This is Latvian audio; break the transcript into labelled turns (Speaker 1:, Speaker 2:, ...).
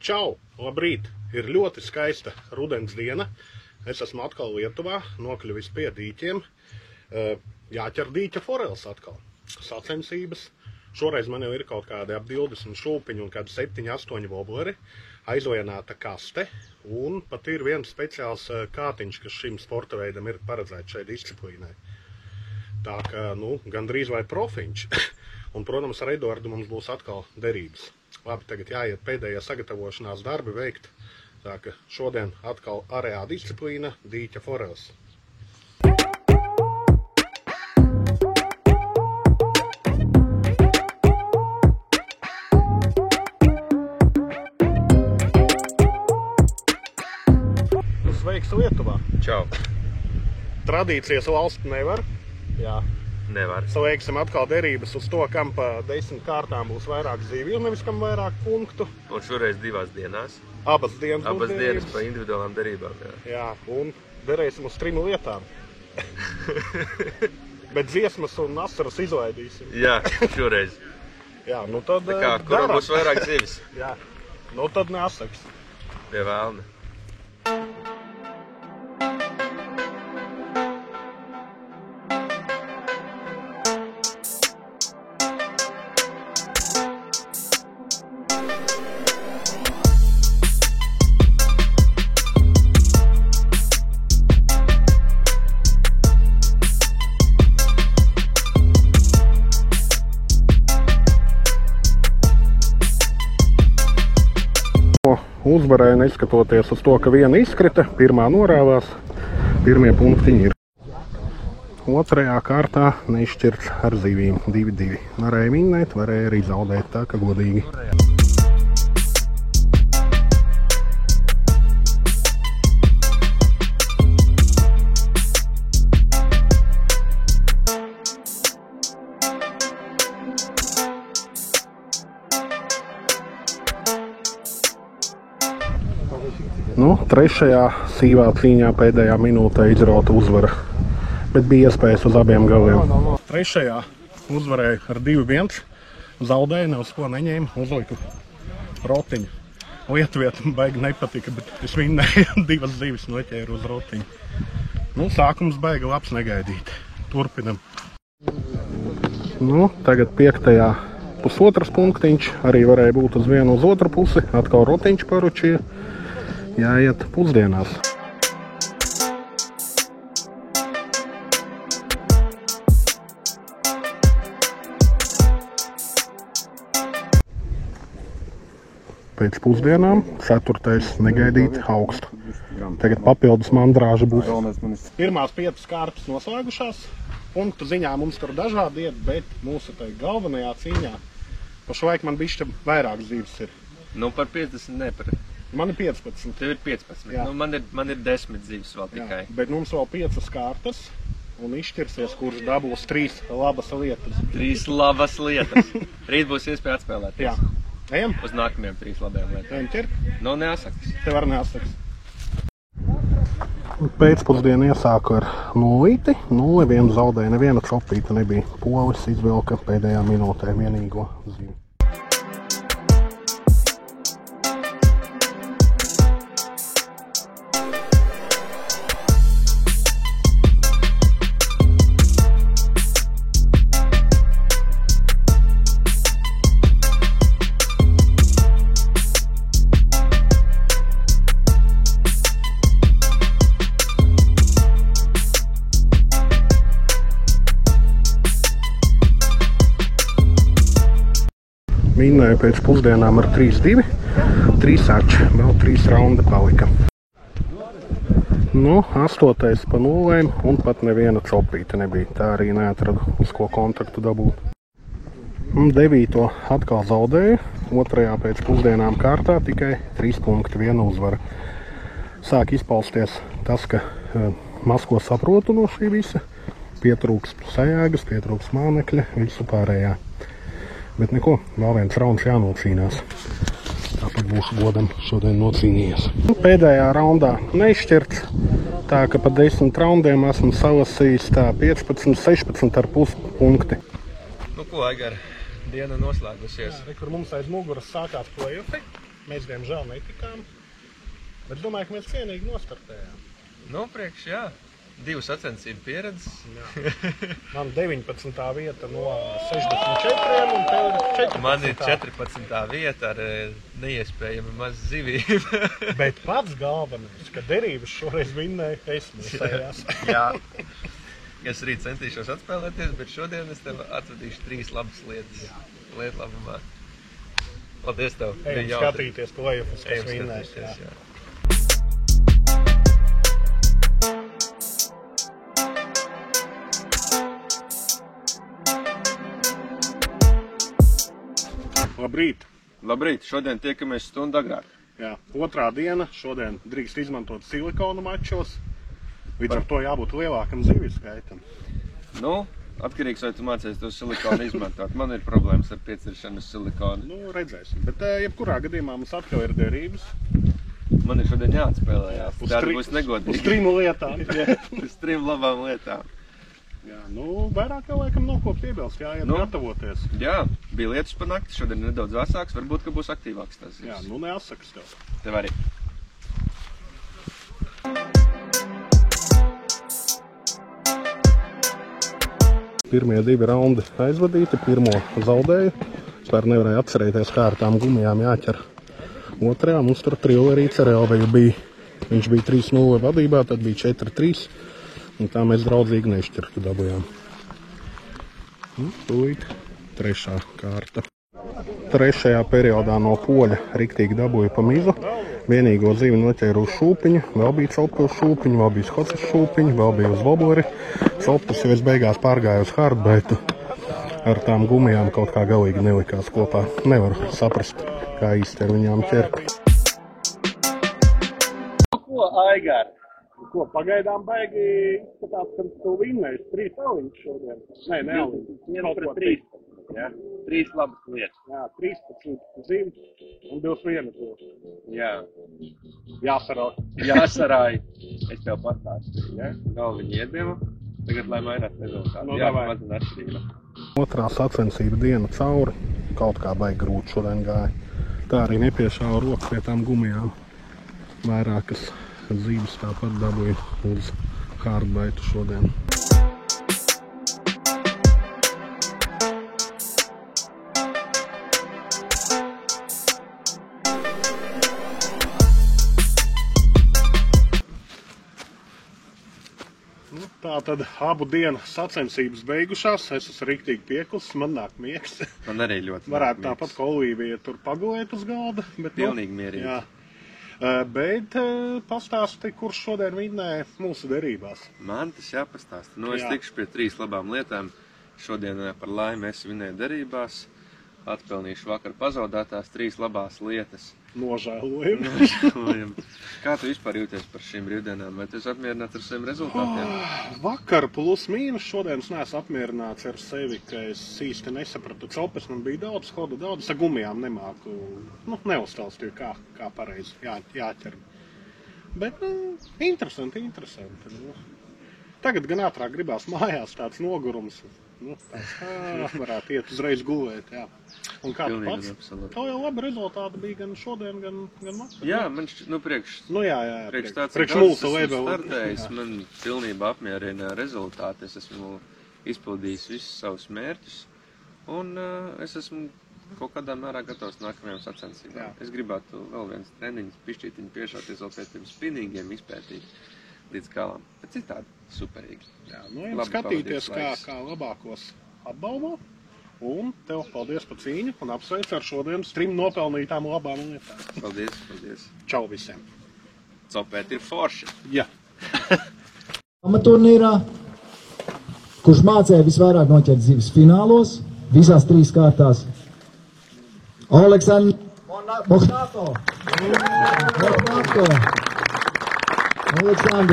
Speaker 1: Čau! Labrīt! Ir ļoti skaista rudens diena. Es esmu atkal Lietuvā, nokļuvis pie dīķiem. Jāķer dīķa foreles atkal. Sacensības. Šoreiz man jau ir kaut kādi ap 20 šūpiņi un kādi 7-8 vobleri. Aizlienāta kaste. Un pat ir viens speciāls kātiņš, kas šim sporta veidam ir paredzēts šai disciplīnai. Tā kā, gandrīz vai profiņš. Un, protams, ar Eduardu mums būs atkal derības. Labi, tagad jāiet pēdējie sagatavošanās darbi veikt. Tā ka šodien atkal ārējā disciplīna dīķa foreles. Sveiks Lietuvā!
Speaker 2: Čau!
Speaker 1: Tradīcijas valsts nevar. Jā.
Speaker 2: Nevar.
Speaker 1: Saveiksim atkal derības uz to, kam pa 10 kārtām būs vairāk zivju, nevis kam vairāk punktu.
Speaker 2: Un šoreiz 2 dienās.
Speaker 1: Abas dienas
Speaker 2: pa individuālām derībām, jā.
Speaker 1: Jā, un derēsim uz 3 lietām. Bet dziesmas un asaras izlaidīsim.
Speaker 2: Jā, šoreiz.
Speaker 1: Jā, tad...
Speaker 2: Tā kā, kuram būs vairāk zivis?
Speaker 1: Jā, tad neasaks.
Speaker 2: Pie vēlna.
Speaker 1: Uzvarēja neskatoties uz to, ka viena izkrita, pirmā norāvās, pirmie punktiņi ir. Otrajā kārtā neizšķirts ar zivīm 2-2. Varēja vinnēt, varēja arī zaudēt, tā ka godīgi. Trešajā sīvā cīņā pēdējā minūtē izrauta uzvara, bet bija iespējas uz abiem galiem. Trešajā uzvarēja ar 2-1, zaudēja, ne uz ko neņēma, uzliku rotiņu. Lietuvietim baigi nepatika, bet es vinnēju 2 zivis noķēru uz rotiņu. Sākums baigi labs negaidīt. Turpinam. Tagad 5. pusotras punktiņš, arī varēja būt uz vienu uz otru pusi, atkal rotiņš paručīja. Jāiet pusdienās. Pēc pusdienām 4. negaidīt augstu. Tagad papildus mandrāža būs. Pirmās 5 kārtas noslēgušās. Punktu ziņā mums tur dažādi iet, bet mūsu galvenajā cīņā pašlaik man bišķi vairāk zivis ir.
Speaker 2: Par 50 nepar.
Speaker 1: Man ir 15.
Speaker 2: Tev ir 15. Man ir 10 zivis vēl tikai.
Speaker 1: Jā, bet mums vēl 5 kārtas un izšķirsies, kurš dabūs 3 labas lietas.
Speaker 2: 3 labas lietas. Rīt būs iespēja atspēlēties.
Speaker 1: Jā. Ejam?
Speaker 2: Uz nākamajām 3 labajām lietām.
Speaker 1: Ejam ķert?
Speaker 2: Neasaks.
Speaker 1: Tev arī neasaks. Pēcpusdienu iesāku ar 0, 0-1 zaudēja, neviena čopīta nebija. Polis izvilka pēdējā minūtē vienīgo zivi. Vinnēja pēc pusdienām ar 3-2, 3 ači, vēl 3 raunda palika. 8. pa 0 un pat neviena čopīta nebija, tā arī neatradu, uz ko kontaktu dabūt. 9. atkal zaudēja, 2. pēc pusdienām kārtā tikai 3 punkti, 1 uzvara. Sāk izpausties tas, ka maz ko saprotu no šī visa, pietrūks sajēgas, pietrūks mānekļa, visu pārējā. Bet neko, vēl viens rauns jānocīnās. Tāpat būšu godam šodien nocīnījies. Pēdējā raundā neizšķirts, tā ka pa 10 raundiem esmu salasījis 15-16,5 punkti.
Speaker 2: Ko, Aigar? Diena noslēgusies.
Speaker 1: Jā, kur mums aiz muguras sākās play-offi. Mēs, diemžēl, netikām. Bet domāju, ka mēs cienīgi nostartējām.
Speaker 2: Nu, priekš, jā. 2 sacensību pieredzes.
Speaker 1: Man 19. vieta no 64 un tev 14.
Speaker 2: Man ir 14. vieta ar neiespējami maz zivīm.
Speaker 1: Bet pats galvenais, ka derības šoreiz vinnēja es mūsējās.
Speaker 2: Jā. Es rīt centīšos atspēlēties, bet šodien es tev atvedīšu 3 labas lietas. Lietu labumā. Paldies tev.
Speaker 1: Ejam skatīties play-offus, kas vinnēs.
Speaker 2: Jā.
Speaker 1: Labrīt!
Speaker 2: Labrīt, šodien tiekamies stundu agrāk.
Speaker 1: Jā, otrā diena, šodien drīkst izmantot silikonu mačos. Līdz ar to jābūt lielākam zivju skaitam.
Speaker 2: Nu, atkarīgs, vai tu mācies to silikonu izmantot. Man ir problēmas ar pieciršanu silikonu.
Speaker 1: Nu, redzēsim. Bet jebkurā gadījumā mums atkal ir derības.
Speaker 2: Man ir šodien jāatspēlējās. Tāda būs negodīgi.
Speaker 1: Uz 3 lietām.
Speaker 2: Uz 3 labām lietām.
Speaker 1: Jā, nu, vairāk jau laikam nav ko piebilst, jāiet gatavoties.
Speaker 2: Jā, bija lietus pa nakti, šodien ir nedaudz vēsāks, varbūt, ka būs aktīvāks tās zivs.
Speaker 1: Jā, nu neatsakas tev.
Speaker 2: Tev arī.
Speaker 1: Pirmie 2 raundi aizvadīti, pirmo zaudēju. Es vairs nevarēju atcerēties, kā ar tām gumijām jāķer. Otrajā mums tur trilerīts ar Elveju bija. Viņš bija 3-0 vadībā, tad bija 4-3. Un tā mēs draudzīgi nešķirtu dabujām. Tūlīt 3. kārta. 3. periodā no poļa riktīgi dabūja pa mizu. Vienīgo zivi noķēru uz šūpiņu, vēl bija celpu uz šūpiņu, vēl bija skotas šūpiņu, vēl bija uz vobleri. Celpus jau es beigās pārgāju uz hardbaitu. Ar tām gumijām kaut kā galīgi nelikās kopā. Nevaru saprast, kā īsti ar viņām ķert.
Speaker 2: Ko, Aigar?
Speaker 1: Ko, pagaidām baigi izskatās, ka tu vinnēsi 3 aliņus šodien. Nē, aliņus.
Speaker 2: 1-3. Jā, 3 labas lietas.
Speaker 1: Jā, 13 zivs un 21 zivs.
Speaker 2: Jā.
Speaker 1: Jāsarauj.
Speaker 2: Jāsarāj. Es tev pastāstīju, ja? Galviņu iedēmu. Tagad, lai mainās rezultātu.
Speaker 1: Nu,
Speaker 2: jā, mazina atšķirība.
Speaker 1: Otrā sacensība diena cauri. Kaut kā baigi grūti šodien gāja. Tā arī nepiešāva roku pie tām gumijām. Vairākas zīves tāpat dabūja uz hardbaitu šodien. Nu, tā tad abu dienu sacensības beigušās. Es esmu riktīgi pieklis, man nāk miegs.
Speaker 2: Man arī ļoti
Speaker 1: Varētu tāpat kā Olīvija tur pagulēt uz galda. Bet,
Speaker 2: pilnīgi mierīgi.
Speaker 1: Jā. Bet pastāsti, kurš šodien vinnēja mūsu derībās?
Speaker 2: Man tas jāpastāsta. Nu, es tikšu pie 3 labām lietām. Šodien par laimi es vinnēju derībās. Atpelnīšu vakar pazaudētās 3 labās lietas.
Speaker 1: Nožēlojam.
Speaker 2: Kā tu vispār jūties par šīm brīvdienām? Vai tu esi apmierināts ar saviem rezultātiem?
Speaker 1: Vakar plus mīnus, šodien es neesmu apmierināts ar sevi, ka es īsti nesapratu. Celpes man bija daudz, hoda daudz, ar gumijām nemāku, neuzstāstīju, kā pareizi jāķer. Bet, interesanti. Tagad gan ātrāk gribās mājās tāds nogurums. Varētu iet uzreiz gulēt, jā. Un kā tu pats? Tev jau labi rezultāti bija gan šodien, gan vakar.
Speaker 2: Jā, man priekš tāds
Speaker 1: mūsu
Speaker 2: startējis, man pilnībā apmierina rezultāti. Es esmu izpildījis visus savus mērķus, un es esmu kaut kādā mērā gatavs nākamajām sacensībām. Es gribētu vēl viens treniņus, pišķītiņu piešauties vēl pie tiem spinningiem izpētīt līdz galam. Bet citādi superīgi.
Speaker 1: Jā, skatīties, kā labākos apbalvo. Un tev paldies par cīņu un apsveicu ar šodienas 3 nopelnītām labām lietām.
Speaker 2: Paldies.
Speaker 1: Čau visiem.
Speaker 2: Copēt ir forši.
Speaker 1: Jā.
Speaker 3: Amaturnīrā, kurš mācēja visvairāk noķert zivis finālos, visās 3 kārtās. Aleksandrs Mohnato. Aleksandrs.